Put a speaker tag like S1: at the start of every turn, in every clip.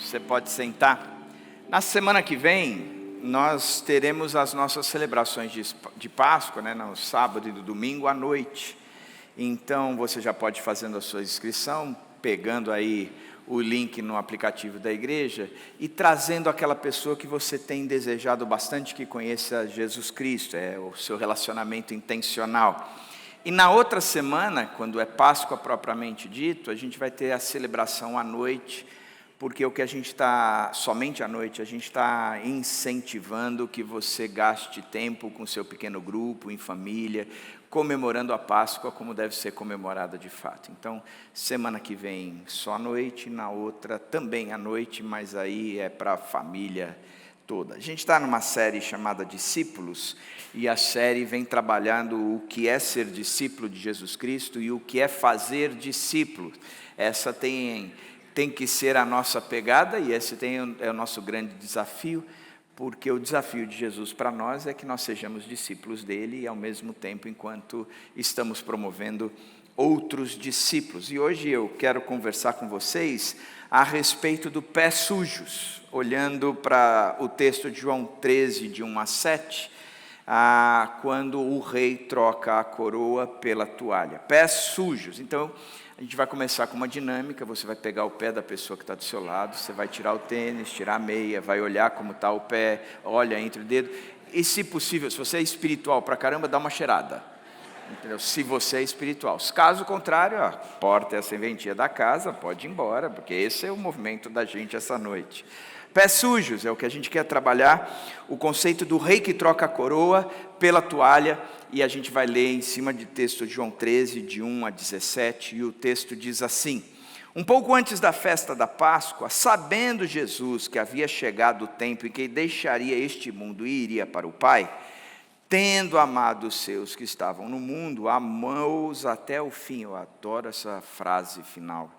S1: Você pode sentar. Na semana que vem, nós teremos as nossas celebrações de Páscoa, no sábado e no domingo à noite. Então, você já pode ir fazendo a sua inscrição, pegando aí o link no aplicativo da igreja e trazendo aquela pessoa que você tem desejado bastante que conheça Jesus Cristo, o seu relacionamento intencional. E na outra semana, quando é Páscoa propriamente dito, a gente vai ter a celebração à noite, porque o que a gente está, somente à noite, a gente está incentivando que você gaste tempo com seu pequeno grupo, em família, comemorando a Páscoa como deve ser comemorada de fato. Então, semana que vem só à noite, na outra também à noite, mas aí é para a família toda. A gente está numa série chamada Discípulos, e a série vem trabalhando o que é ser discípulo de Jesus Cristo e o que é fazer discípulo. Essa tem que ser a nossa pegada, e esse é o nosso grande desafio, porque o desafio de Jesus para nós é que nós sejamos discípulos dele, e ao mesmo tempo, enquanto estamos promovendo outros discípulos. E hoje eu quero conversar com vocês a respeito do pés sujos, olhando para o texto de João 13, de 1 a 7, quando o rei troca a coroa pela toalha. Pés sujos. Então, a gente vai começar com uma dinâmica. Você vai pegar o pé da pessoa que está do seu lado, você vai tirar o tênis, tirar a meia, vai olhar como está o pé, olha entre o dedo, e se possível, se você é espiritual pra caramba, dá uma cheirada, entendeu? Se você é espiritual. Caso contrário, a porta é a serventia da casa, pode ir embora, porque esse é o movimento da gente essa noite. Pés sujos é o que a gente quer trabalhar, o conceito do rei que troca a coroa pela toalha, e a gente vai ler em cima de texto de João 13, de 1 a 17, e o texto diz assim: um pouco antes da festa da Páscoa, sabendo Jesus que havia chegado o tempo em que deixaria este mundo e iria para o Pai, tendo amado os seus que estavam no mundo, amou-os até o fim. Eu adoro essa frase final.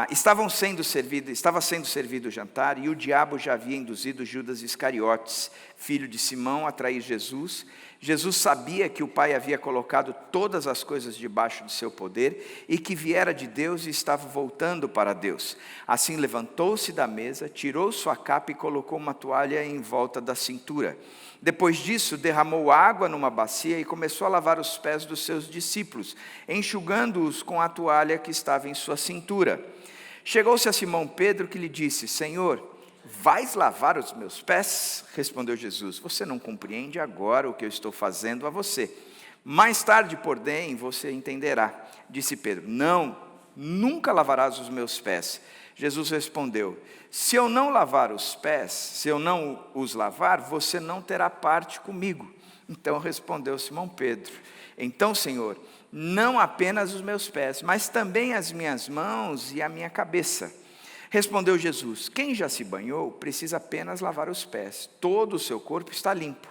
S1: Estava sendo servido o jantar, e o diabo já havia induzido Judas Iscariotes, filho de Simão, a trair Jesus. Jesus sabia que o Pai havia colocado todas as coisas debaixo de seu poder, e que viera de Deus e estava voltando para Deus. Assim levantou-se da mesa, tirou sua capa e colocou uma toalha em volta da cintura. Depois disso, derramou água numa bacia e começou a lavar os pés dos seus discípulos, enxugando-os com a toalha que estava em sua cintura. Chegou-se a Simão Pedro, que lhe disse: Senhor, vais lavar os meus pés? Respondeu Jesus: você não compreende agora o que eu estou fazendo a você. Mais tarde, porém, você entenderá. Disse Pedro: não, nunca lavarás os meus pés. Jesus respondeu: se eu não lavar os pés, se eu não os lavar, você não terá parte comigo. Então respondeu Simão Pedro: então, Senhor, não apenas os meus pés, mas também as minhas mãos e a minha cabeça. Respondeu Jesus: quem já se banhou precisa apenas lavar os pés, todo o seu corpo está limpo.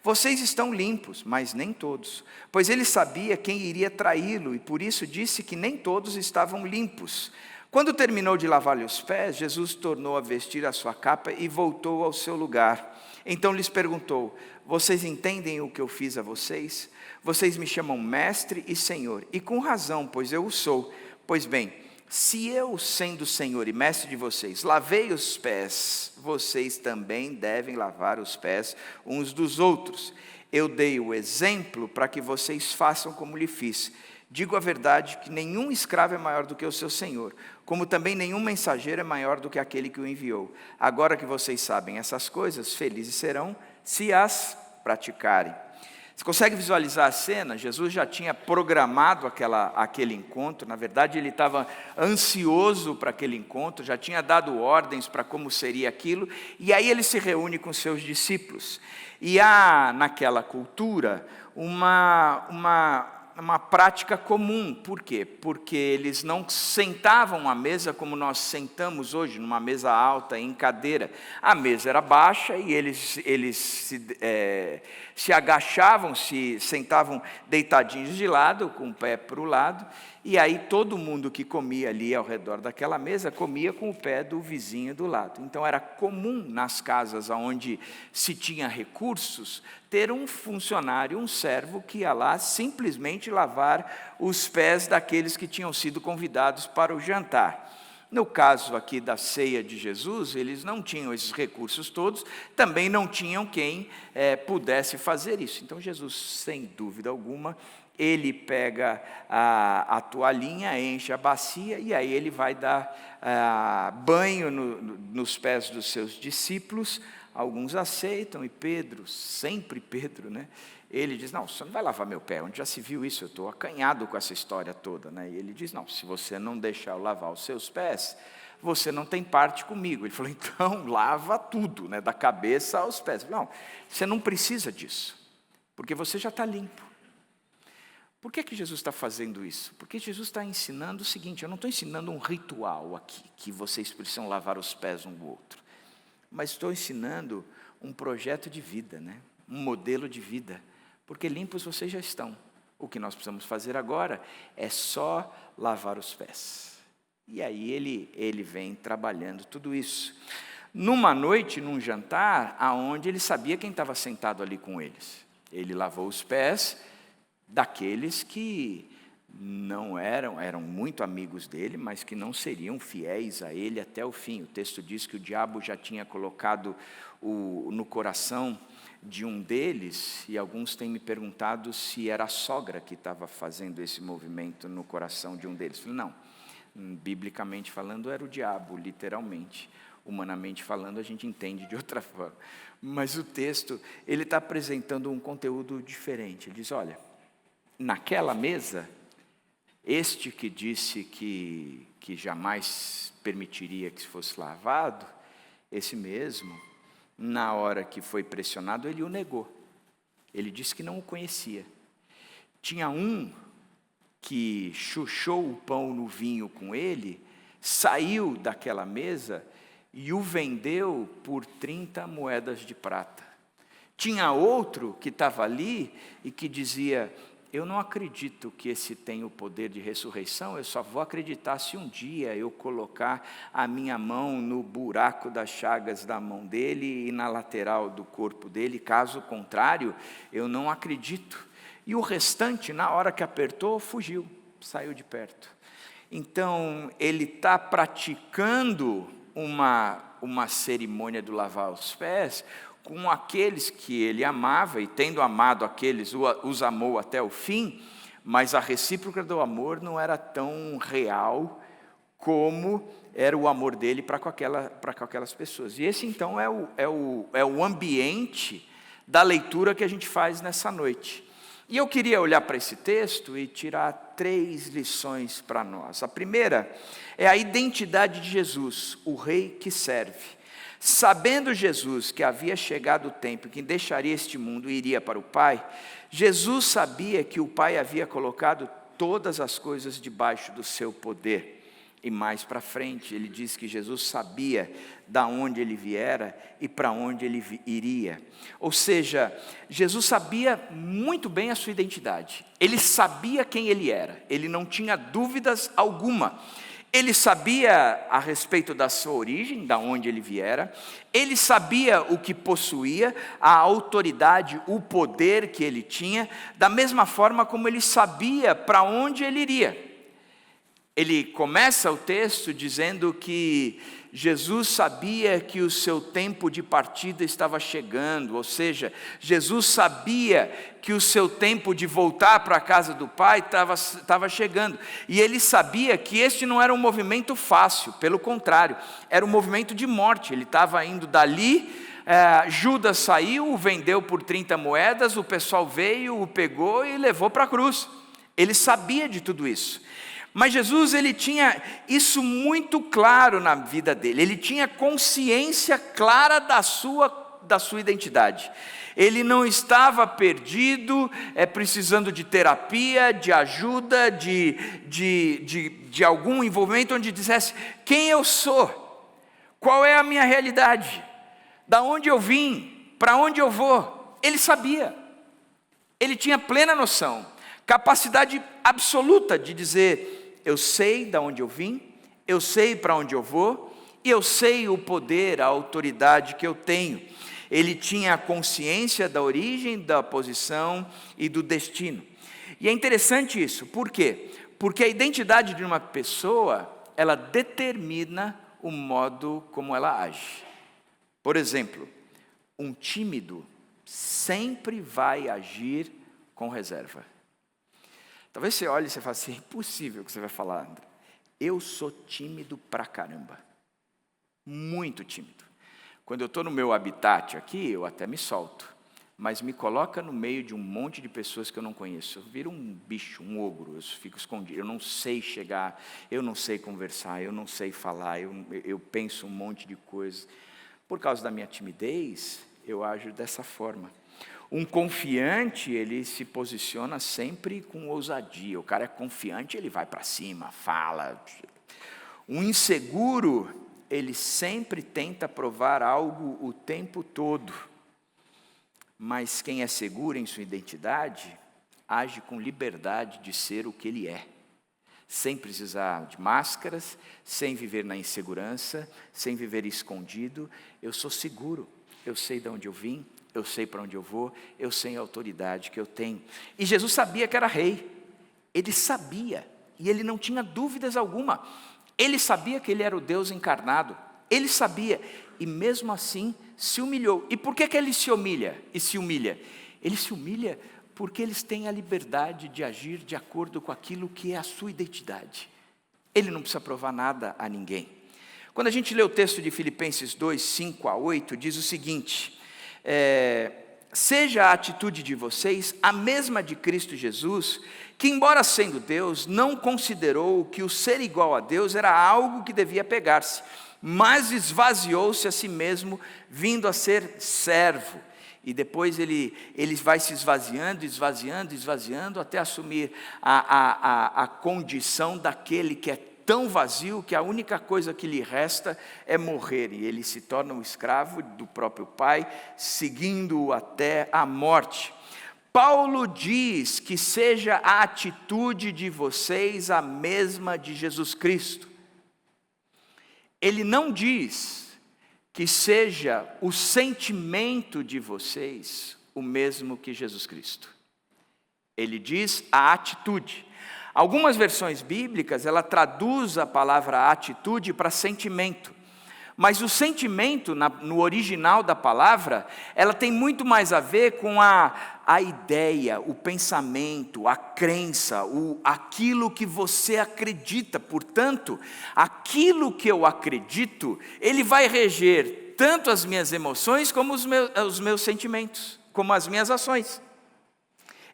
S1: Vocês estão limpos, mas nem todos, pois ele sabia quem iria traí-lo, e por isso disse que nem todos estavam limpos. Quando terminou de lavar-lhe os pés, Jesus tornou a vestir a sua capa e voltou ao seu lugar. Então lhes perguntou: vocês entendem o que eu fiz a vocês? Vocês me chamam mestre e senhor, e com razão, pois eu o sou. Pois bem, se eu, sendo senhor e mestre de vocês, lavei os pés, vocês também devem lavar os pés uns dos outros. Eu dei o exemplo para que vocês façam como lhe fiz. Digo a verdade que nenhum escravo é maior do que o seu senhor, como também nenhum mensageiro é maior do que aquele que o enviou. Agora que vocês sabem essas coisas, felizes serão se as praticarem. Você consegue visualizar a cena? Jesus já tinha programado aquele encontro. Na verdade, ele estava ansioso para aquele encontro, já tinha dado ordens para como seria aquilo, e aí ele se reúne com seus discípulos. E há naquela cultura uma prática comum. Por quê? Porque eles não sentavam à mesa como nós sentamos hoje, numa mesa alta, em cadeira. A mesa era baixa e eles se agachavam, se sentavam deitadinhos de lado, com o pé para o lado, e aí todo mundo que comia ali ao redor daquela mesa, comia com o pé do vizinho do lado. Então era comum nas casas onde se tinha recursos, ter um funcionário, um servo que ia lá simplesmente lavar os pés daqueles que tinham sido convidados para o jantar. No caso aqui da ceia de Jesus, eles não tinham esses recursos todos, também não tinham quem pudesse fazer isso. Então Jesus, sem dúvida alguma, ele pega a toalhinha, enche a bacia, e aí ele vai dar banho nos pés dos seus discípulos. Alguns aceitam, e Pedro, sempre Pedro, né? Ele diz, não, você não vai lavar meu pé, onde já se viu isso? Eu estou acanhado com essa história toda, né? E ele diz, não, se você não deixar eu lavar os seus pés, você não tem parte comigo. Ele falou, então lava tudo, né? Da cabeça aos pés. Não, você não precisa disso, porque você já está limpo. Por que Jesus está fazendo isso? Porque Jesus está ensinando o seguinte, eu não estou ensinando um ritual aqui, que vocês precisam lavar os pés um do outro, mas estou ensinando um projeto de vida, né? Um modelo de vida, porque limpos vocês já estão. O que nós precisamos fazer agora é só lavar os pés. E aí ele vem trabalhando tudo isso. Numa noite, num jantar, aonde ele sabia quem estava sentado ali com eles. Ele lavou os pés daqueles que não eram muito amigos dele, mas que não seriam fiéis a ele até o fim. O texto diz que o diabo já tinha colocado no coração de um deles, e alguns têm me perguntado se era a sogra que estava fazendo esse movimento no coração de um deles. Eu falei, não, biblicamente falando era o diabo, literalmente. Humanamente falando a gente entende de outra forma. Mas o texto, ele está apresentando um conteúdo diferente. Ele diz, olha, naquela mesa, este que disse que jamais permitiria que fosse lavado, esse mesmo, na hora que foi pressionado, ele o negou. Ele disse que não o conhecia. Tinha um que chuchou o pão no vinho com ele, saiu daquela mesa e o vendeu por 30 moedas de prata. Tinha outro que estava ali e que dizia, eu não acredito que esse tem o poder de ressurreição, eu só vou acreditar se um dia eu colocar a minha mão no buraco das chagas da mão dele e na lateral do corpo dele, caso contrário, eu não acredito. E o restante, na hora que apertou, fugiu, saiu de perto. Então, ele está praticando uma cerimônia do lavar os pés, com aqueles que ele amava, e tendo amado aqueles, os amou até o fim, mas a recíproca do amor não era tão real como era o amor dele para com aquelas pessoas. E esse então é o ambiente da leitura que a gente faz nessa noite. E eu queria olhar para esse texto e tirar 3 lições para nós. A primeira é a identidade de Jesus, o rei que serve. Sabendo Jesus que havia chegado o tempo em que deixaria este mundo e iria para o Pai, Jesus sabia que o Pai havia colocado todas as coisas debaixo do seu poder. E mais para frente, ele diz que Jesus sabia da onde ele viera e para onde ele iria. Ou seja, Jesus sabia muito bem a sua identidade. Ele sabia quem ele era, ele não tinha dúvidas alguma. Ele sabia a respeito da sua origem, da onde ele viera, ele sabia o que possuía, a autoridade, o poder que ele tinha, da mesma forma como ele sabia para onde ele iria. Ele começa o texto dizendo que Jesus sabia que o seu tempo de partida estava chegando, ou seja, Jesus sabia que o seu tempo de voltar para a casa do Pai estava chegando. E ele sabia que este não era um movimento fácil, pelo contrário, era um movimento de morte. Ele estava indo dali, Judas saiu, o vendeu por 30 moedas, o pessoal veio, o pegou e levou para a cruz. Ele sabia de tudo isso. Mas Jesus, ele tinha isso muito claro na vida dele, ele tinha consciência clara da sua identidade. Ele não estava perdido, precisando de terapia, de ajuda, de algum envolvimento onde dissesse quem eu sou, qual é a minha realidade, da onde eu vim, para onde eu vou. Ele sabia, ele tinha plena noção, capacidade absoluta de dizer, eu sei de onde eu vim, eu sei para onde eu vou, e eu sei o poder, a autoridade que eu tenho. Ele tinha a consciência da origem, da posição e do destino. E é interessante isso, por quê? Porque a identidade de uma pessoa, ela determina o modo como ela age. Por exemplo, um tímido sempre vai agir com reserva. Talvez você olhe e você fale assim, é impossível que você vai falar, André. Eu sou tímido pra caramba. Muito tímido. Quando eu estou no meu habitat aqui, eu até me solto. Mas me coloca no meio de um monte de pessoas que eu não conheço. Eu viro um bicho, um ogro, eu fico escondido. Eu não sei chegar, eu não sei conversar, eu não sei falar, eu penso um monte de coisas. Por causa da minha timidez, eu ajo dessa forma. Um confiante, ele se posiciona sempre com ousadia. O cara é confiante, ele vai para cima, fala. Um inseguro, ele sempre tenta provar algo o tempo todo. Mas quem é seguro em sua identidade, age com liberdade de ser o que ele é. Sem precisar de máscaras, sem viver na insegurança, sem viver escondido. Eu sou seguro, eu sei de onde eu vim, eu sei para onde eu vou, eu sei a autoridade que eu tenho. E Jesus sabia que era rei, ele sabia, e ele não tinha dúvidas alguma. Ele sabia que ele era o Deus encarnado, ele sabia, e mesmo assim se humilhou. E por que ele se humilha? Ele se humilha porque eles têm a liberdade de agir de acordo com aquilo que é a sua identidade. Ele não precisa provar nada a ninguém. Quando a gente lê o texto de Filipenses 2, 5-8, diz o seguinte, seja a atitude de vocês a mesma de Cristo Jesus, que embora sendo Deus, não considerou que o ser igual a Deus era algo que devia pegar-se, mas esvaziou-se a si mesmo, vindo a ser servo. E depois ele vai se esvaziando, até assumir a condição daquele que é tão vazio, que a única coisa que lhe resta é morrer. E ele se torna um escravo do próprio Pai, seguindo-o até a morte. Paulo diz que seja a atitude de vocês a mesma de Jesus Cristo. Ele não diz que seja o sentimento de vocês o mesmo que Jesus Cristo. Ele diz a atitude. Algumas versões bíblicas, ela traduz a palavra atitude para sentimento. Mas o sentimento, no original da palavra, ela tem muito mais a ver com a ideia, o pensamento, a crença, aquilo que você acredita. Portanto, aquilo que eu acredito, ele vai reger tanto as minhas emoções como os meus sentimentos, como as minhas ações.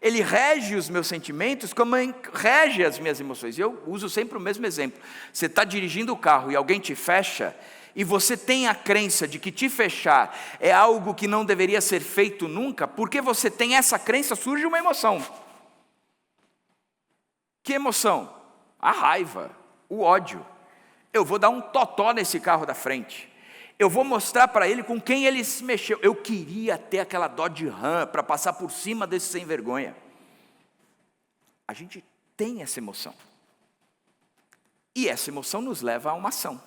S1: Ele rege os meus sentimentos como rege as minhas emoções. Eu uso sempre o mesmo exemplo. Você está dirigindo o carro e alguém te fecha, e você tem a crença de que te fechar é algo que não deveria ser feito nunca, porque você tem essa crença, surge uma emoção. Que emoção? A raiva, o ódio. Eu vou dar um totó nesse carro da frente. Eu vou mostrar para ele com quem ele se mexeu. Eu queria ter aquela Dodge Ram para passar por cima desse sem vergonha. A gente tem essa emoção. E essa emoção nos leva a uma ação.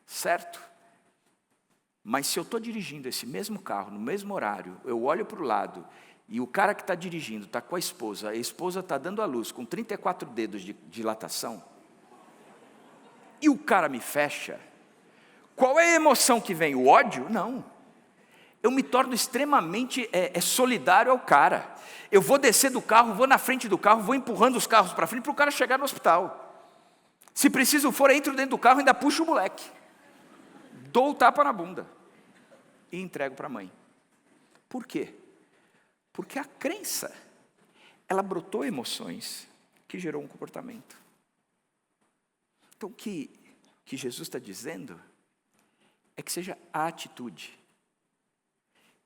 S1: Certo? Mas se eu estou dirigindo esse mesmo carro, no mesmo horário, eu olho para o lado e o cara que está dirigindo está com a esposa está dando à luz com 34 dedos de dilatação, e o cara me fecha, qual é a emoção que vem? O ódio? Não. Eu me torno extremamente solidário ao cara. Eu vou descer do carro, vou na frente do carro, vou empurrando os carros para frente para o cara chegar no hospital. Se preciso for, entro dentro do carro e ainda puxo o moleque. Dou o tapa na bunda e entrego para a mãe. Por quê? Porque a crença, ela brotou emoções que gerou um comportamento. Então o que Jesus está dizendo é que seja a atitude,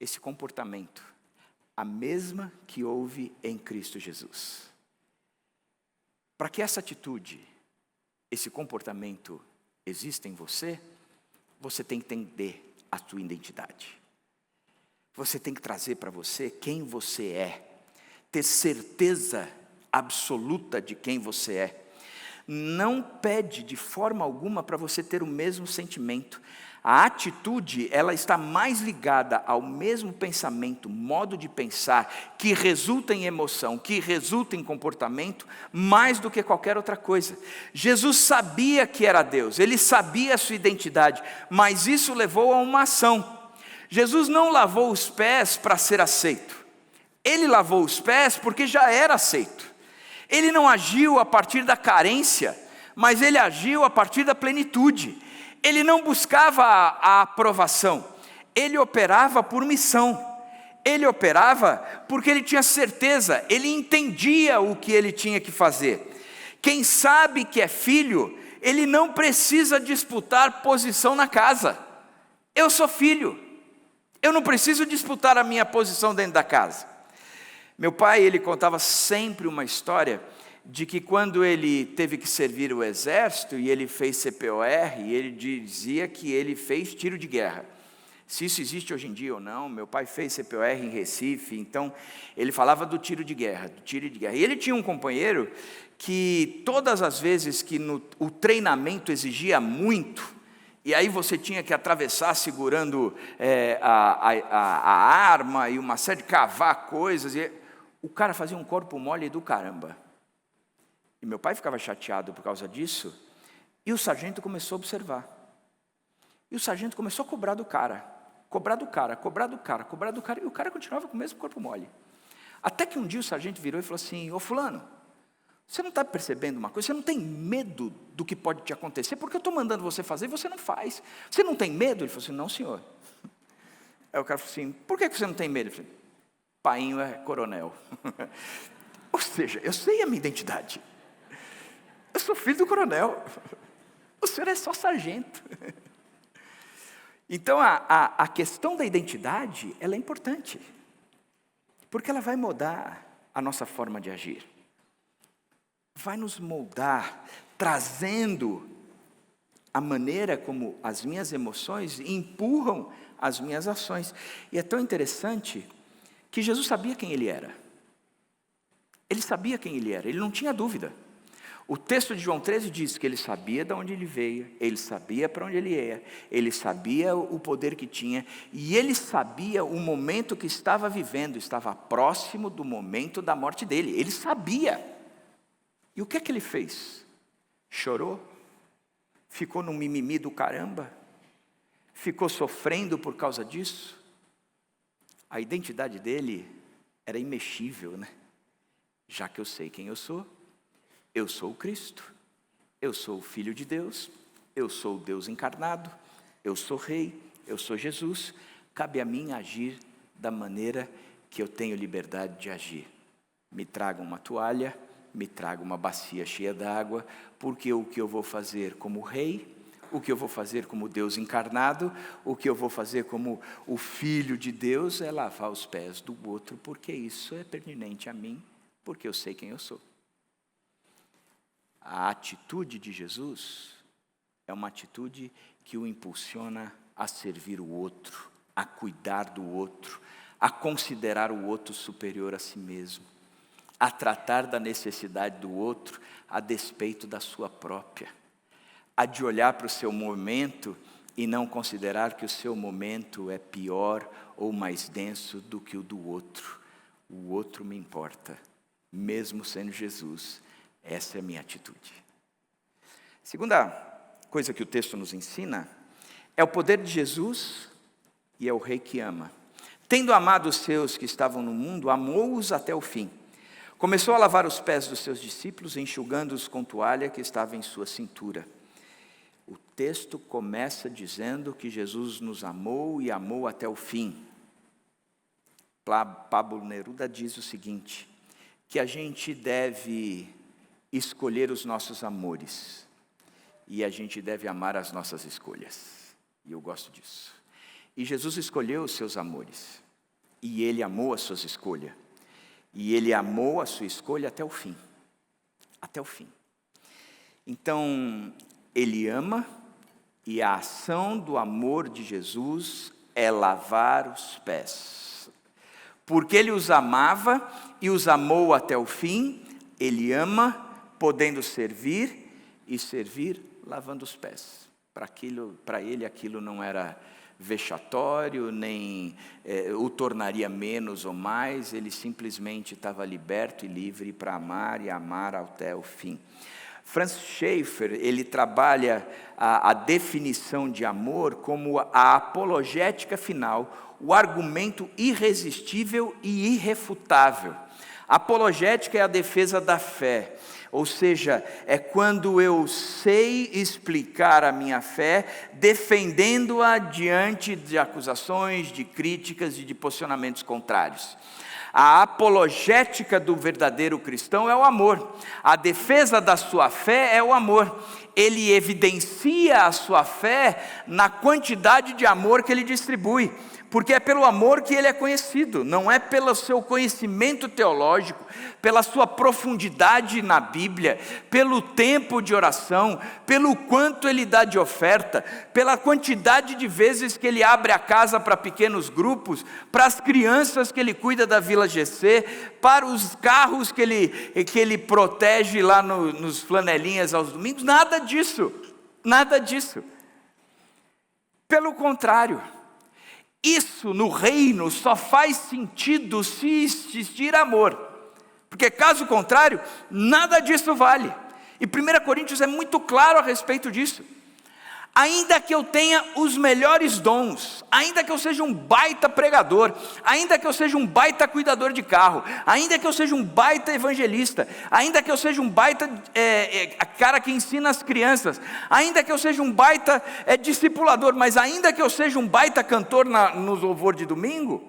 S1: esse comportamento, a mesma que houve em Cristo Jesus. Para que essa atitude, esse comportamento exista em você, você tem que entender a sua identidade. Você tem que trazer para você quem você é. Ter certeza absoluta de quem você é. não pede de forma alguma para você ter o mesmo sentimento. A atitude, ela está mais ligada ao mesmo pensamento, modo de pensar, que resulta em emoção, que resulta em comportamento, mais do que qualquer outra coisa. Jesus sabia que era Deus, ele sabia a sua identidade, mas isso levou a uma ação. Jesus não lavou os pés para ser aceito, ele lavou os pés porque já era aceito. Ele não agiu a partir da carência, mas ele agiu a partir da plenitude. Ele não buscava a aprovação, ele operava por missão. Ele operava porque ele tinha certeza, ele entendia o que ele tinha que fazer. Quem sabe que é filho, ele não precisa disputar posição na casa. Eu sou filho, eu não preciso disputar a minha posição dentro da casa. Meu pai, ele contava sempre uma história de que quando ele teve que servir o exército e ele fez CPOR, ele dizia que ele fez tiro de guerra. Se isso existe hoje em dia ou não, meu pai fez CPOR em Recife, então ele falava do tiro de guerra, E ele tinha um companheiro que todas as vezes que o treinamento exigia muito, e aí você tinha que atravessar segurando a arma e uma série de cavar coisas, e o cara fazia um corpo mole do caramba. E meu pai ficava chateado por causa disso, e o sargento começou a observar. E o sargento começou a cobrar do cara, e o cara continuava com o mesmo corpo mole. Até que um dia o sargento virou e falou assim: ô fulano, você não está percebendo uma coisa? Você não tem medo do que pode te acontecer? Porque eu estou mandando você fazer e você não faz. Você não tem medo? Ele falou assim: não, senhor. Aí o cara falou assim: por que você não tem medo? Ele falou: painho é coronel. Ou seja, eu sei a minha identidade. Eu sou filho do coronel. O senhor é só sargento. Então a questão da identidade, ela é importante. Porque ela vai mudar a nossa forma de agir. Vai nos moldar, trazendo a maneira como as minhas emoções empurram as minhas ações. E é tão interessante que Jesus sabia quem ele era. Ele sabia quem ele era, ele não tinha dúvida. O texto de João 13 diz que ele sabia de onde ele veio, ele sabia para onde ele ia, ele sabia o poder que tinha, e ele sabia o momento que estava vivendo, estava próximo do momento da morte dele, ele sabia. E o que é que ele fez? Chorou? Ficou no mimimi do caramba? Ficou sofrendo por causa disso? A identidade dele era imexível, né? Já que eu sei quem eu sou o Cristo, eu sou o Filho de Deus, eu sou o Deus encarnado, eu sou Rei, eu sou Jesus, cabe a mim agir da maneira que eu tenho liberdade de agir. Me traga uma toalha, me traga uma bacia cheia d'água, porque o que eu vou fazer como Rei, o que eu vou fazer como Deus encarnado, o que eu vou fazer como o Filho de Deus é lavar os pés do outro, porque isso é pertinente a mim, porque eu sei quem eu sou. A atitude de Jesus é uma atitude que o impulsiona a servir o outro, a cuidar do outro, a considerar o outro superior a si mesmo, a tratar da necessidade do outro a despeito da sua própria, a de olhar para o seu momento e não considerar que o seu momento é pior ou mais denso do que o do outro. O outro me importa, mesmo sendo Jesus. Essa é a minha atitude. Segunda coisa que o texto nos ensina é o poder de Jesus e é o Rei que ama. Tendo amado os seus que estavam no mundo, amou-os até o fim. Começou a lavar os pés dos seus discípulos, enxugando-os com toalha que estava em sua cintura. O texto começa dizendo que Jesus nos amou e amou até o fim. Pablo Neruda diz o seguinte, que a gente deve escolher os nossos amores e a gente deve amar as nossas escolhas. E eu gosto disso. E Jesus escolheu os seus amores e ele amou as suas escolhas. E ele amou a sua escolha até o fim. Até o fim. Então, ele ama e a ação do amor de Jesus é lavar os pés. Porque ele os amava e os amou até o fim, ele ama, podendo servir, e servir lavando os pés. Para ele aquilo não era vexatório, nem o tornaria menos ou mais, ele simplesmente estava liberto e livre para amar e amar até o fim. Francis Schaeffer, ele trabalha a definição de amor como a apologética final, o argumento irresistível e irrefutável. Apologética é a defesa da fé, ou seja, é quando eu sei explicar a minha fé, defendendo-a diante de acusações, de críticas e de posicionamentos contrários. A apologética do verdadeiro cristão é o amor. A defesa da sua fé é o amor. Ele evidencia a sua fé na quantidade de amor que ele distribui. Porque é pelo amor que ele é conhecido, não é pelo seu conhecimento teológico, pela sua profundidade na Bíblia, pelo tempo de oração, pelo quanto ele dá de oferta, pela quantidade de vezes que ele abre a casa para pequenos grupos, para as crianças que ele cuida da Vila GC, para os carros que ele protege lá nos flanelinhas aos domingos, nada disso, nada disso. Pelo contrário, isso no reino só faz sentido se existir amor, porque caso contrário, nada disso vale. E 1 Coríntios é muito claro a respeito disso. Ainda que eu tenha os melhores dons, ainda que eu seja um baita pregador, ainda que eu seja um baita cuidador de carro, ainda que eu seja um baita evangelista, ainda que eu seja um baita cara que ensina as crianças, ainda que eu seja um baita discipulador, mas ainda que eu seja um baita cantor no louvor de domingo,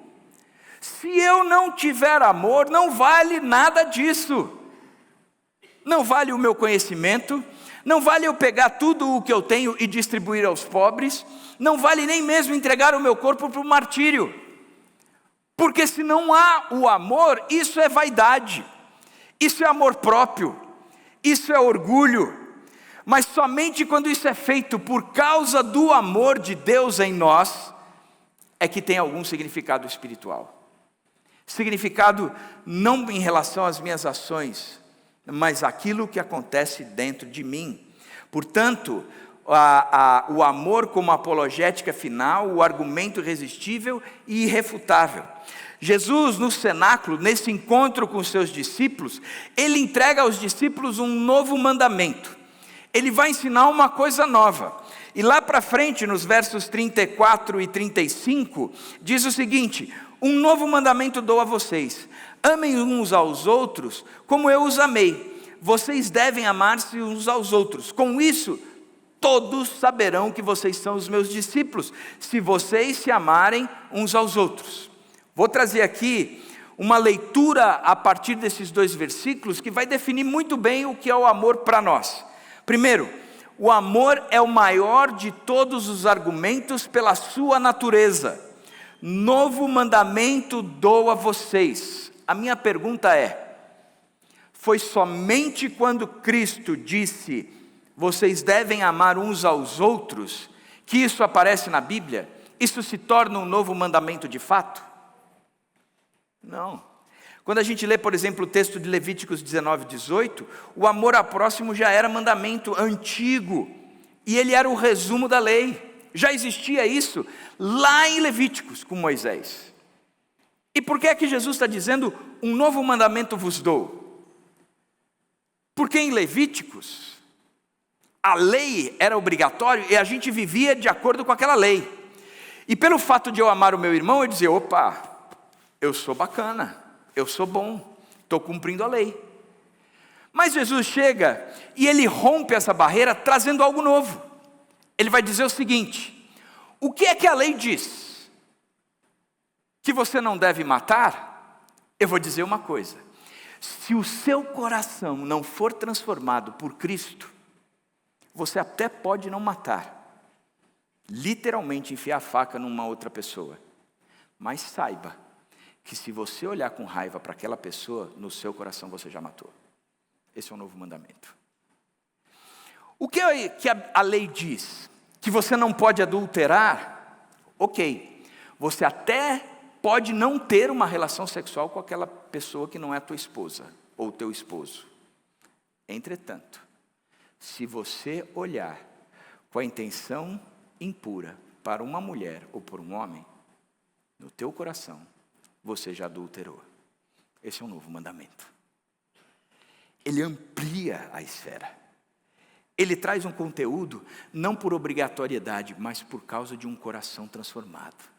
S1: se eu não tiver amor, não vale nada disso. Não vale o meu conhecimento, não vale eu pegar tudo o que eu tenho e distribuir aos pobres, não vale nem mesmo entregar o meu corpo para o martírio, porque se não há o amor, isso é vaidade, isso é amor próprio, isso é orgulho, mas somente quando isso é feito por causa do amor de Deus em nós, é que tem algum significado espiritual. Significado não em relação às minhas ações, mas aquilo que acontece dentro de mim. Portanto, o amor como apologética final, o argumento irresistível e irrefutável. Jesus no cenáculo, nesse encontro com os seus discípulos, ele entrega aos discípulos um novo mandamento. Ele vai ensinar uma coisa nova. E lá para frente, nos versos 34 e 35, diz o seguinte: um novo mandamento dou a vocês, amem uns aos outros como eu os amei. Vocês devem amar-se uns aos outros. Com isso, todos saberão que vocês são os meus discípulos, se vocês se amarem uns aos outros. Vou trazer aqui uma leitura a partir desses dois versículos que vai definir muito bem o que é o amor para nós. Primeiro, o amor é o maior de todos os argumentos pela sua natureza. Novo mandamento dou a vocês. A minha pergunta é: foi somente quando Cristo disse, vocês devem amar uns aos outros, que isso aparece na Bíblia? Isso se torna um novo mandamento de fato? Não. Quando a gente lê, por exemplo, o texto de Levíticos 19, 18, o amor ao próximo já era mandamento antigo, e ele era o resumo da lei. Já existia isso lá em Levíticos, com Moisés. E por que é que Jesus está dizendo, um novo mandamento vos dou? Porque em Levíticos, a lei era obrigatória e a gente vivia de acordo com aquela lei. E pelo fato de eu amar o meu irmão, eu dizia, opa, eu sou bacana, eu sou bom, estou cumprindo a lei. Mas Jesus chega e ele rompe essa barreira trazendo algo novo. Ele vai dizer o seguinte: o que é que a lei diz? Que você não deve matar? Eu vou dizer uma coisa: se o seu coração não for transformado por Cristo, você até pode não matar, literalmente enfiar a faca numa outra pessoa, mas saiba que se você olhar com raiva para aquela pessoa, no seu coração você já matou. Esse é o novo mandamento. O que a lei diz? Que você não pode adulterar? Ok, você até pode não ter uma relação sexual com aquela pessoa que não é tua esposa ou teu esposo. Entretanto, Se você olhar com a intenção impura para uma mulher ou por um homem, no teu coração, você já adulterou. Esse é um novo mandamento. Ele amplia a esfera. Ele traz um conteúdo, não por obrigatoriedade, mas por causa de um coração transformado.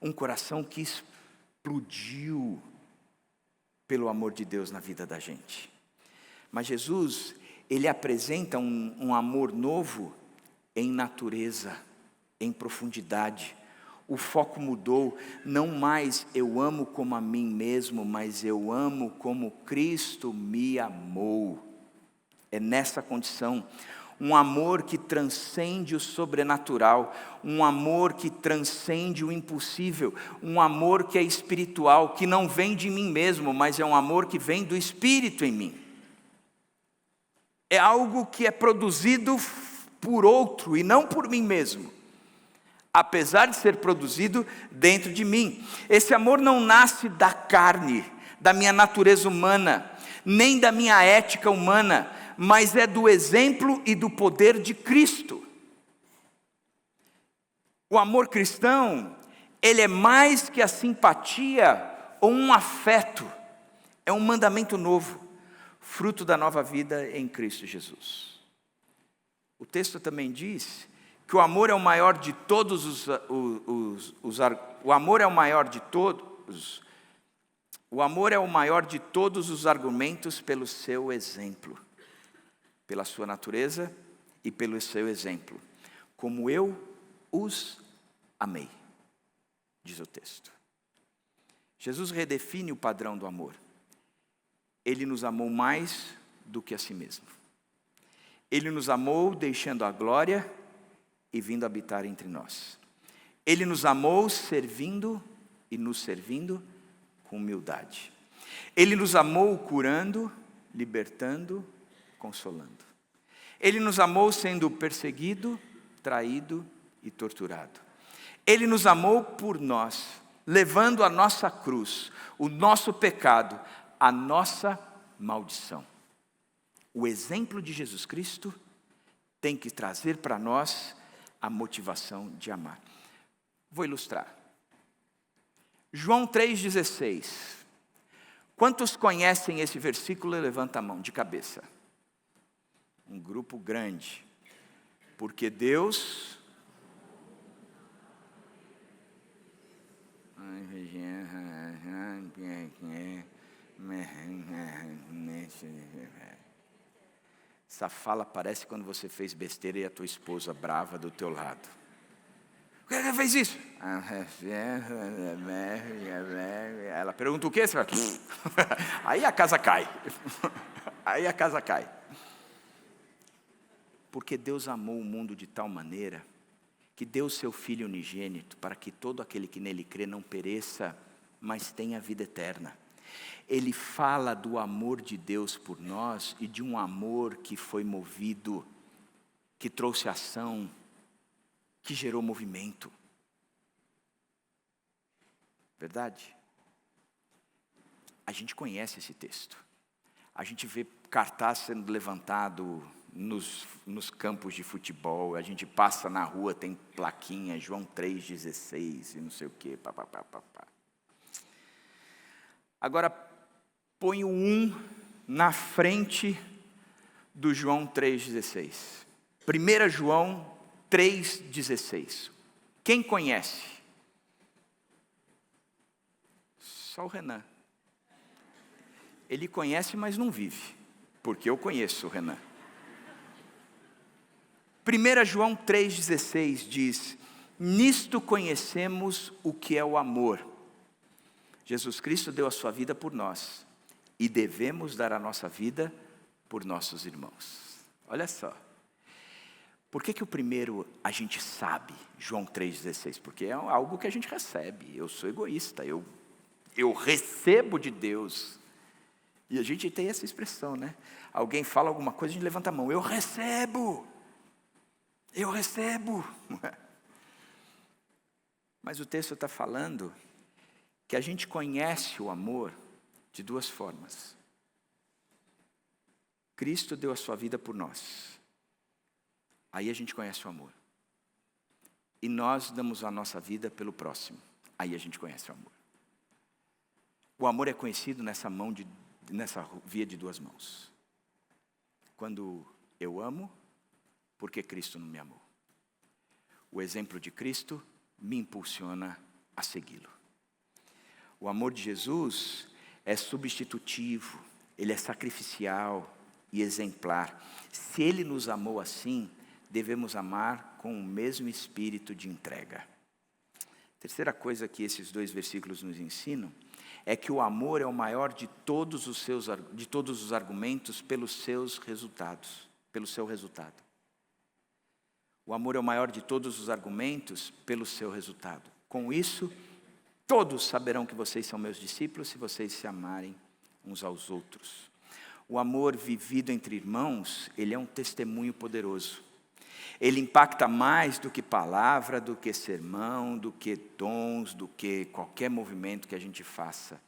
S1: Um coração que explodiu pelo amor de Deus na vida da gente. Mas Jesus, ele apresenta um amor novo em natureza, em profundidade. O foco mudou, não mais eu amo como a mim mesmo, mas eu amo como Cristo me amou. É nessa condição, um amor que transcende o sobrenatural, um amor que transcende o impossível, um amor que é espiritual, que não vem de mim mesmo, mas é um amor que vem do Espírito em mim. É algo que é produzido por outro e não por mim mesmo, apesar de ser produzido dentro de mim. Esse amor não nasce da carne, da minha natureza humana, nem da minha ética humana, mas é do exemplo e do poder de Cristo. O amor cristão, ele é mais que a simpatia ou um afeto, é um mandamento novo, fruto da nova vida em Cristo Jesus. O texto também diz que o amor é o maior de todos o amor é o maior de todos. O amor é o maior de todos os argumentos pelo seu exemplo, pela sua natureza e pelo seu exemplo. Como eu os amei, diz o texto. Jesus redefine o padrão do amor. Ele nos amou mais do que a si mesmo. Ele nos amou deixando a glória e vindo habitar entre nós. Ele nos amou servindo e nos servindo com humildade. Ele nos amou curando, libertando, consolando. Ele nos amou sendo perseguido, traído e torturado. Ele nos amou por nós, levando a nossa cruz, o nosso pecado, a nossa maldição. O exemplo de Jesus Cristo tem que trazer para nós a motivação de amar. Vou ilustrar. João 3,16. Quantos conhecem esse versículo? Levanta a mão de cabeça. Um grupo grande. Porque Deus... Essa fala parece quando você fez besteira e a tua esposa brava do teu lado. Por que você fez isso? Ela pergunta o quê? Você vai... Aí a casa cai. Aí a casa cai. Porque Deus amou o mundo de tal maneira que deu seu Filho unigênito para que todo aquele que nele crê não pereça, mas tenha vida eterna. Ele fala do amor de Deus por nós e de um amor que foi movido, que trouxe ação, que gerou movimento. Verdade? A gente conhece esse texto. A gente vê cartaz sendo levantado nos campos de futebol. A gente passa na rua, tem plaquinha, João 3,16 e não sei o quê. Agora, põe o 1 na frente do João 3,16. 1 João 3,16. Quem conhece? Só o Renan. Ele conhece, mas não vive. Porque eu conheço o Renan. 1 João 3,16 diz: nisto conhecemos o que é o amor. Jesus Cristo deu a sua vida por nós. E devemos dar a nossa vida por nossos irmãos. Olha só. Por que o primeiro a gente sabe, João 3,16? Porque é algo que a gente recebe. Eu sou egoísta, eu recebo de Deus. E a gente tem essa expressão, né? Alguém fala alguma coisa, a gente levanta a mão. Eu recebo. Eu recebo. Mas o texto está falando que a gente conhece o amor de duas formas. Cristo deu a sua vida por nós. Aí a gente conhece o amor. E nós damos a nossa vida pelo próximo. Aí a gente conhece o amor. O amor é conhecido nessa via de duas mãos. Quando eu amo, porque Cristo não me amou. O exemplo de Cristo me impulsiona a segui-lo. O amor de Jesus é substitutivo, ele é sacrificial e exemplar. Se ele nos amou assim, devemos amar com o mesmo espírito de entrega. Terceira coisa que esses 2 versículos nos ensinam é que o amor é o maior de todos os argumentos pelos seus resultados, pelo seu resultado. O amor é o maior de todos os argumentos pelo seu resultado. Com isso, todos saberão que vocês são meus discípulos se vocês se amarem uns aos outros. O amor vivido entre irmãos, ele é um testemunho poderoso. Ele impacta mais do que palavra, do que sermão, do que dons, do que qualquer movimento que a gente faça.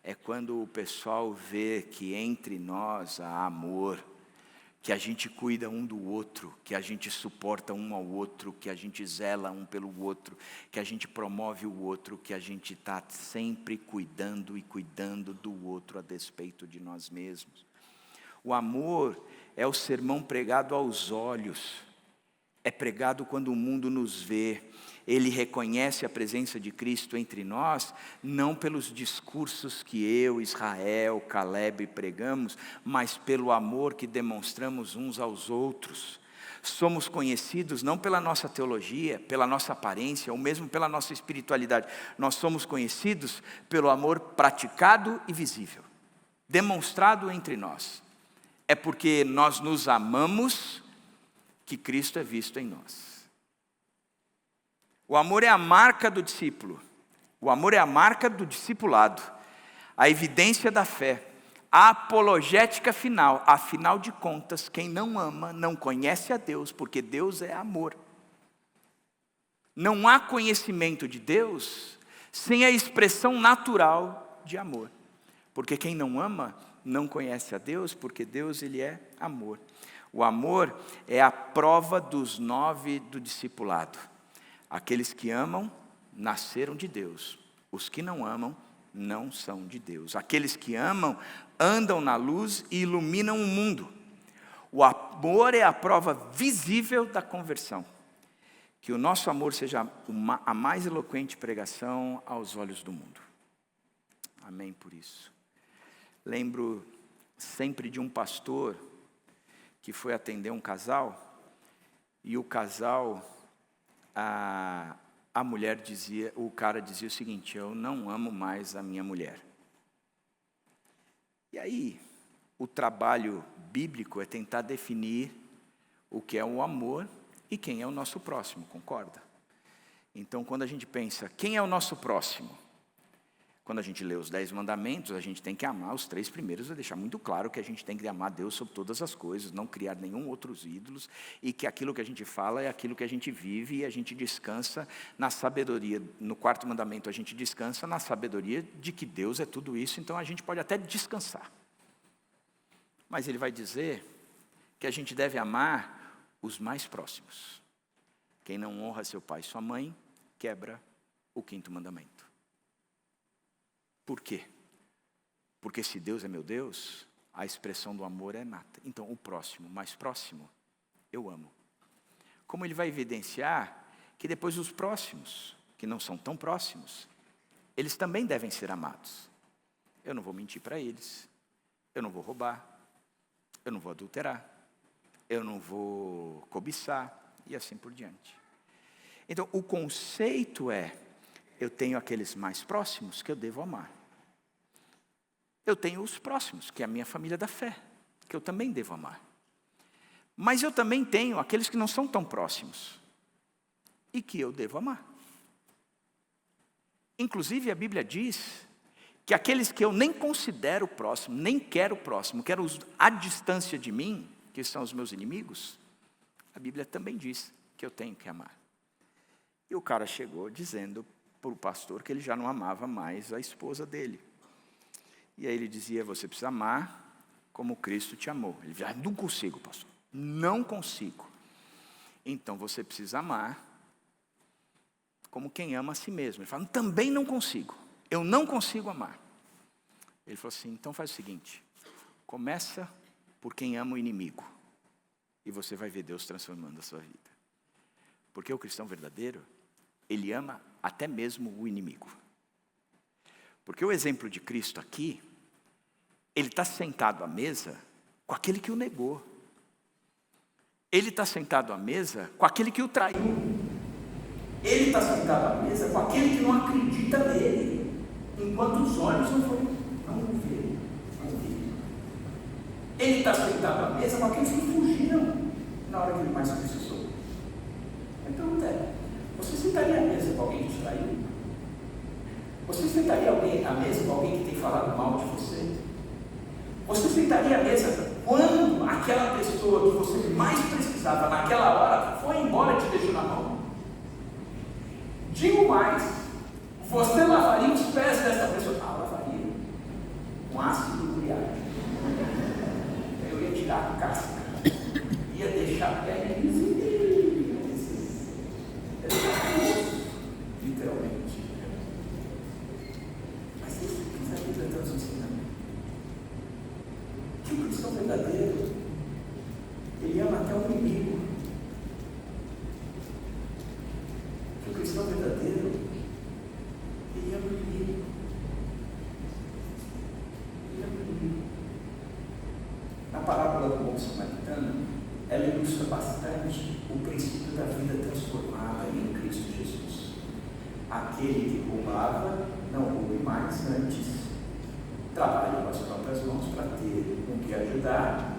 S1: É quando o pessoal vê que entre nós há amor, que a gente cuida um do outro, que a gente suporta um ao outro, que a gente zela um pelo outro, que a gente promove o outro, que a gente está sempre cuidando e cuidando do outro a despeito de nós mesmos. O amor é o sermão pregado aos olhos, é pregado quando o mundo nos vê. Ele reconhece a presença de Cristo entre nós, não pelos discursos que eu, Israel, Caleb pregamos, mas pelo amor que demonstramos uns aos outros. Somos conhecidos não pela nossa teologia, pela nossa aparência, ou mesmo pela nossa espiritualidade. Nós somos conhecidos pelo amor praticado e visível, demonstrado entre nós. É porque nós nos amamos que Cristo é visto em nós. O amor é a marca do discípulo. O amor é a marca do discipulado. A evidência da fé. A apologética final. Afinal de contas, quem não ama não conhece a Deus, porque Deus é amor. Não há conhecimento de Deus sem a expressão natural de amor. Porque quem não ama não conhece a Deus, porque Deus ele é amor. O amor é a prova dos 9 do discipulado. Aqueles que amam, nasceram de Deus. Os que não amam, não são de Deus. Aqueles que amam, andam na luz e iluminam o mundo. O amor é a prova visível da conversão. Que o nosso amor seja a mais eloquente pregação aos olhos do mundo. Amém por isso. Lembro sempre de um pastor que foi atender um casal, e o casal, a mulher dizia, o cara dizia o seguinte: eu não amo mais a minha mulher. E aí, o trabalho bíblico é tentar definir o que é o amor e quem é o nosso próximo, concorda? Então, quando a gente pensa, quem é o nosso próximo? Quando a gente lê os 10 mandamentos, a gente tem que amar os 3 primeiros e deixar muito claro que a gente tem que amar Deus sobre todas as coisas, não criar nenhum outros ídolos, e que aquilo que a gente fala é aquilo que a gente vive, e a gente descansa na sabedoria. No 4º mandamento, a gente descansa na sabedoria de que Deus é tudo isso, então a gente pode até descansar. Mas ele vai dizer que a gente deve amar os mais próximos. Quem não honra seu pai e sua mãe, quebra o 5º mandamento. Por quê? Porque se Deus é meu Deus, a expressão do amor é nata. Então, o próximo, mais próximo, eu amo. Como ele vai evidenciar que depois os próximos, que não são tão próximos, eles também devem ser amados. Eu não vou mentir para eles, eu não vou roubar, eu não vou adulterar, eu não vou cobiçar, e assim por diante. Então, o conceito é: eu tenho aqueles mais próximos que eu devo amar. Eu tenho os próximos, que é a minha família da fé, que eu também devo amar. Mas eu também tenho aqueles que não são tão próximos e que eu devo amar. Inclusive, a Bíblia diz que aqueles que eu nem considero próximo, nem quero próximo, quero à distância de mim, que são os meus inimigos, a Bíblia também diz que eu tenho que amar. E o cara chegou dizendo para o pastor que ele já não amava mais a esposa dele. E aí ele dizia: você precisa amar como Cristo te amou. Ele diz, não consigo, pastor, não consigo. Então você precisa amar como quem ama a si mesmo. Ele fala, também não consigo, eu não consigo amar. Ele falou assim, então faz o seguinte, começa por quem ama o inimigo, e você vai ver Deus transformando a sua vida. Porque o cristão verdadeiro, ele ama até mesmo o inimigo. Porque o exemplo de Cristo aqui, ele está sentado à mesa com aquele que o negou. Ele está sentado à mesa com aquele que o traiu. Ele está sentado à mesa com aquele que não acredita nele, enquanto os olhos não viram. Ele está sentado à mesa com aqueles que fugiram na hora que ele mais precisou. Então, você sentaria à mesa com alguém que te traiu? Você sentaria à mesa com alguém que tem falado mal de você? Você sentaria à mesa quando aquela pessoa que você mais precisava naquela hora foi embora e te deixou na mão? Digo mais, você lavaria os pés dessa pessoa? Lavaria. Com ácido uriático. Eu ia tirar a casca, ia deixar a pele literalmente. Mas isso que a Bíblia está nos ensinando. Que o cristão verdadeiro, ele ama até o inimigo. Que o cristão verdadeiro, ele ama o inimigo. Ele ama o inimigo. Na parábola do bom samaritano, ela ilustra bastante o princípio da vida transformada em Cristo Jesus. Aquele que roubava, não roube mais, antes trabalhe com as próprias mãos para ter com que ajudar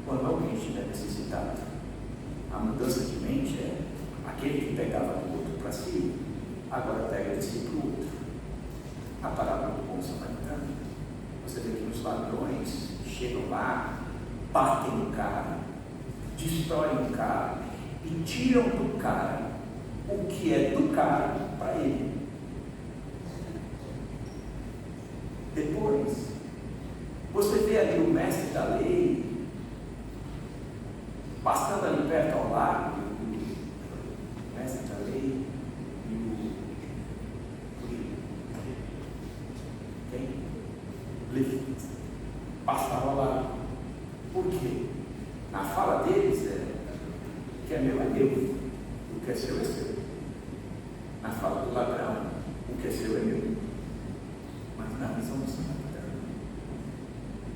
S1: quando alguém estiver necessitado. A mudança de mente é aquele que pegava do outro para si, agora pega de si para o outro. Na parábola do bom samaritano, você vê que os ladrões chegam lá, batem no cara, destroem o cara e tiram do cara o que é do cara para ele. Depois, você vê ali o mestre da lei passando ali perto ao lado, o mestre da lei e o levita passavam lá. Por quê? Na fala deles o que é meu, o que é seu é seu. Na fala do ladrão, o que é seu é meu. Mas na visão do samaritano,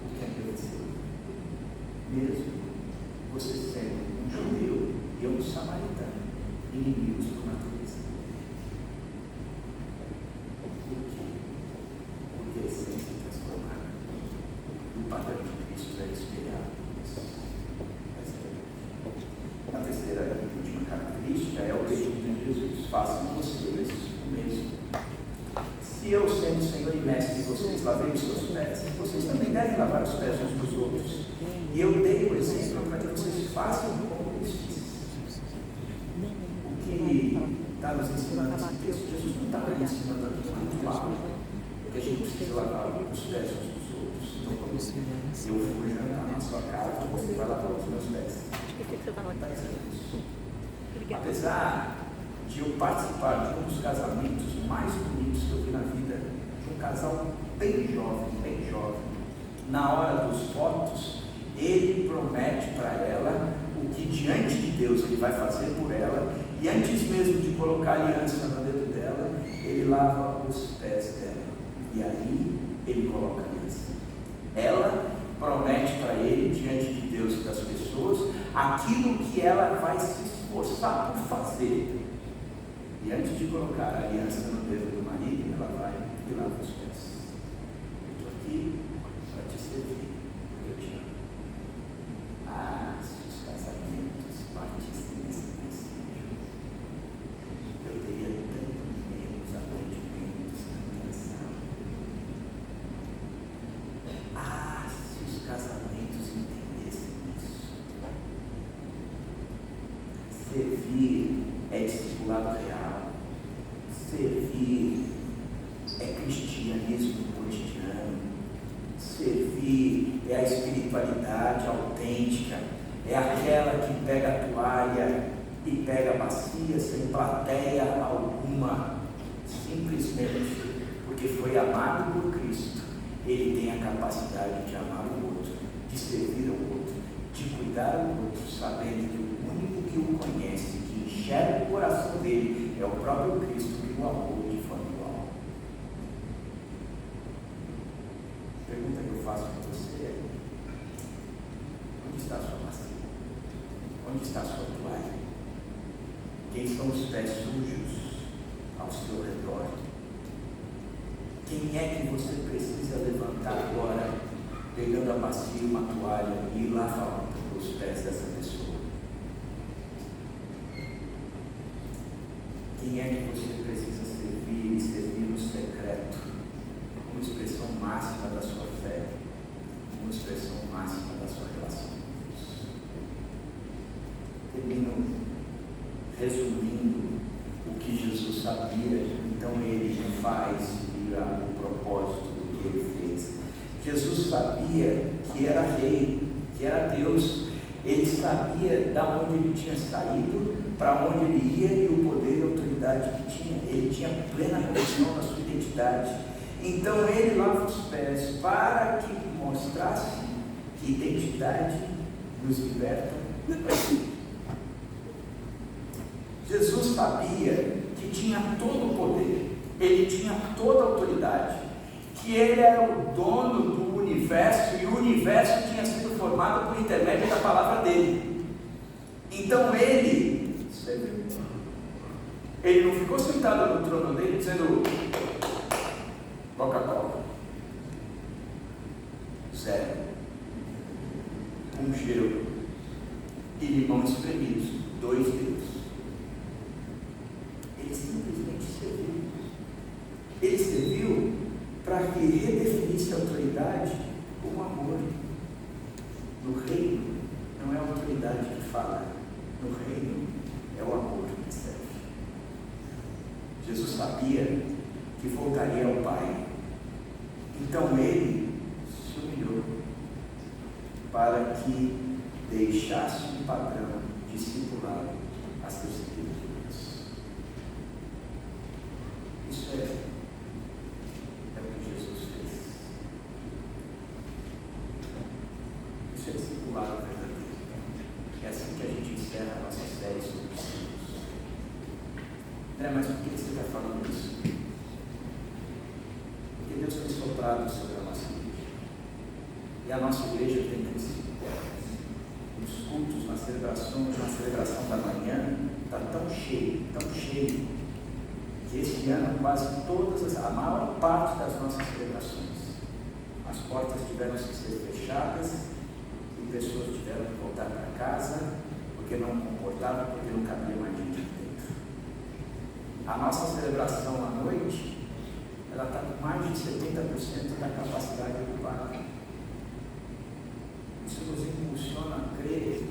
S1: o que é meu é seu. Mesmo você sendo um judeu e um samaritano, inimigos por natureza. Por quê? Porque a essência é transformada. O padrão de Cristo é espelhado. A terceira e última característica é o obediência de Jesus. Façam vocês o mesmo. Se eu, sendo Senhor e Mestre de vocês, lavei os seus pés, vocês também devem lavar os pés uns dos outros. E eu dei o exemplo para que vocês façam como eu fiz. O que está nos ensinando esse texto, Jesus não está nos ensinando aqui um ritual, que a gente precisa lavar os pés uns dos outros. Então, quando eu fui jantar na sua casa, você vai lavar os meus pés. Apesar de eu participar de um dos casamentos mais bonitos que eu vi na vida, de um casal bem jovem, na hora dos votos, ele promete para ela o que diante de Deus ele vai fazer por ela, e antes mesmo de colocar a aliança no dedo dela, ele lava os pés dela, e aí ele coloca a aliança. Ela promete para ele, diante de Deus e das pessoas, aquilo que ela vai se esforçar por fazer. E antes de colocar a aliança no dedo do marido, ela vai e lava os pés. Eu estou aqui para te servir, porque eu te amo. Se os casamentos partissem desse princípio, eu teria tanto menos arrependimentos na canção. Se os casamentos entendessem isso. Servir é discipulado real. Servir é cristianismo cotidiano. Servir é a espiritualidade
S2: plateia alguma, simplesmente porque foi amado por Cristo. Ele tem a capacidade de amar o outro, de servir ao outro, de cuidar do outro, sabendo que o único que o conhece, que enxerga o coração dele, é o próprio Cristo que o amou de forma igual. A pergunta que eu faço para você é: onde está a sua bacia? Onde está a sua toalha? Quem são os pés sujos ao seu redor? Quem é que você precisa levantar agora, pegando a bacia e uma toalha, e ir lá falar para os pés dessa pessoa? Quem é que você precisa servir e servir no secreto, como expressão máxima da sua fé, como expressão máxima da sua relação com Deus? Termino resumindo o que Jesus sabia, então ele faz o propósito do que ele fez. Jesus sabia que era rei, que era Deus. Ele sabia da onde ele tinha saído, para onde ele ia e o poder e a autoridade que tinha. Ele tinha plena convicção da sua identidade. Então ele lava os pés para que mostrasse que identidade nos liberta. Jesus sabia que tinha todo o poder, ele tinha toda a autoridade, que ele era o dono do universo e o universo tinha sido formado por intermédio da palavra dele. Então ele não ficou sentado no trono dele dizendo Coca-Cola, zero, gelo e limão espremidos, 2 dedos. Ele simplesmente serviu. Ele serviu para que redefinisse a autoridade como amor. No reino, não é a autoridade que fala, no reino é o amor que serve. Jesus sabia que voltaria ao Pai, então ele se humilhou para que deixasse um padrão discipulado a seus seguidores. Isso é o que Jesus fez. Isso é discipulado verdadeiro. É assim que a gente encerra a nossa série sobre discípulos. Mas por que você está falando isso? Porque Deus tem soprado sobre a nossa igreja. E a nossa igreja tem crescido. Os cultos, nas celebrações, na celebração da manhã, está tão cheio, que este ano quase todas, a maior parte das nossas celebrações, as portas tiveram que ser fechadas e pessoas tiveram que voltar para casa porque não comportava, porque não cabia mais gente dentro. A nossa celebração à noite, ela está com mais de 70% da capacidade ocupada. Isso nos impulsiona a crer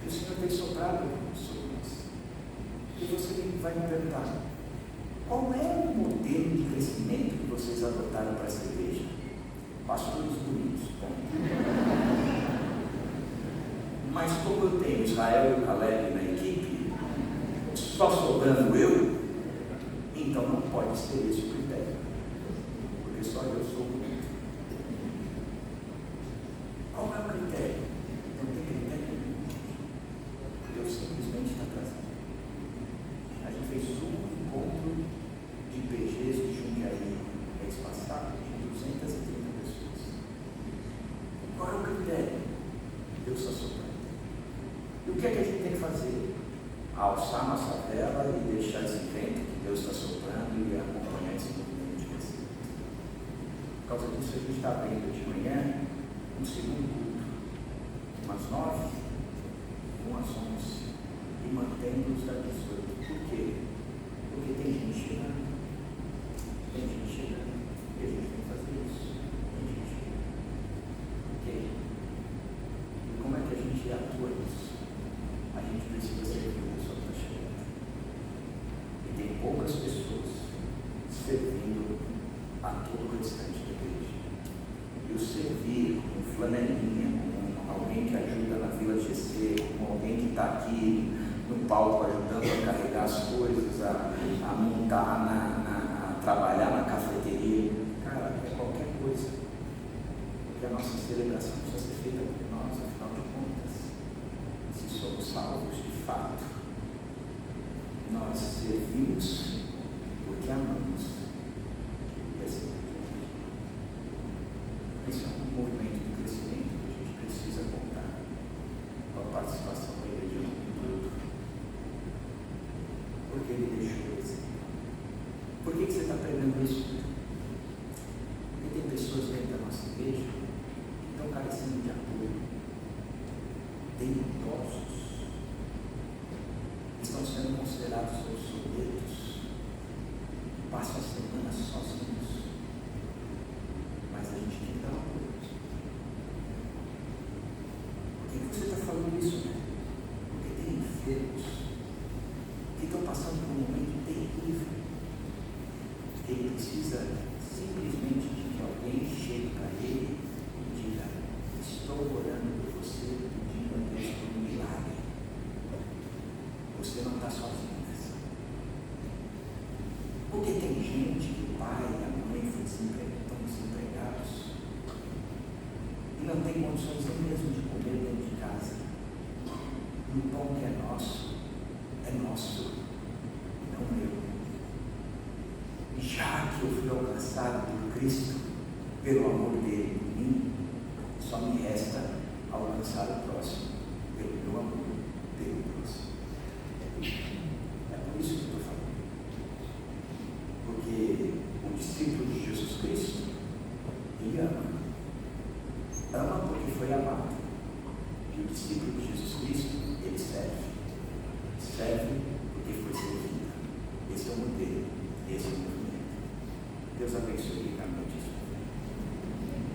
S2: que o Senhor tem soprado sobre nós. E você vai me perguntar: qual é o modelo de crescimento que vocês adotaram para essa igreja? Pastores bonitos. Mas como eu tenho Israel e o Caleb na equipe, só sobrando eu, então não pode ser esse o critério, porque só eu sou bonito. Qual é o critério? Não tem critério nenhum. Deus simplesmente está trazendo. A gente fez um encontro de PGs de Jundiaí mês passado, de 230 pessoas. Qual é o critério? Deus está soprando. E o que é que a gente tem que fazer? Alçar nossa vela e deixar esse vento que Deus está soprando e acompanhar esse movimento de crescimento. Por causa disso, a gente está abrindo de manhã um segundo culto, umas 9, umas 11, e mantendo-os da 18. Por quê? Porque tem gente chegando. Tem gente chegando. E a gente tem que fazer isso. Tem gente chegando. Ok? E como é que a gente atua nisso? A gente precisa servir a pessoa que está chegando. E tem poucas pessoas servindo a todo o restante da igreja. E o servir como flanelinha, como alguém que ajuda na Vila GC, como alguém que está aqui no palco ajudando a carregar as coisas, a montar, a trabalhar na cafeteria. Cara, é qualquer coisa. Porque a nossa celebração precisa ser feita por nós, afinal de contas. Se somos salvos de fato, nós servimos porque amamos. Esse é um movimento de crescimento que a gente precisa contar com a participação da igreja no todo. Porque ele deixou esse. Por que você está pregando isso? Porque tem pessoas dentro da nossa igreja que estão carecendo de apoio. Tem idosos que estão sendo considerados obsoletos, passam a semana sozinhos. Mas a gente tem que dar apoio. Por que você está falando isso, né? Porque tem enfermos que estão passando por um momento terrível. Ele precisa simplesmente de que alguém chegue para ele e diga: estou orando por você, pedindo a Deus por um milagre. Você não está sozinho nessa. Porque tem gente que o pai e a mãe estão desempregados e não tem condições nem mesmo de comer dentro de casa. E o pão que é nosso, não meu. E já que eu fui alcançado por Cristo, pelo amor dele por mim, só me resta alcançar o próximo, pelo meu amor, pelo próximo. É por isso que eu estou falando. Porque o discípulo de Jesus Cristo, ele ama. Ama porque foi amado. E o discípulo de Jesus Cristo, ele serve. Serve porque foi servido. Esse é o modelo, esse é o movimento. Deus abençoe, amém.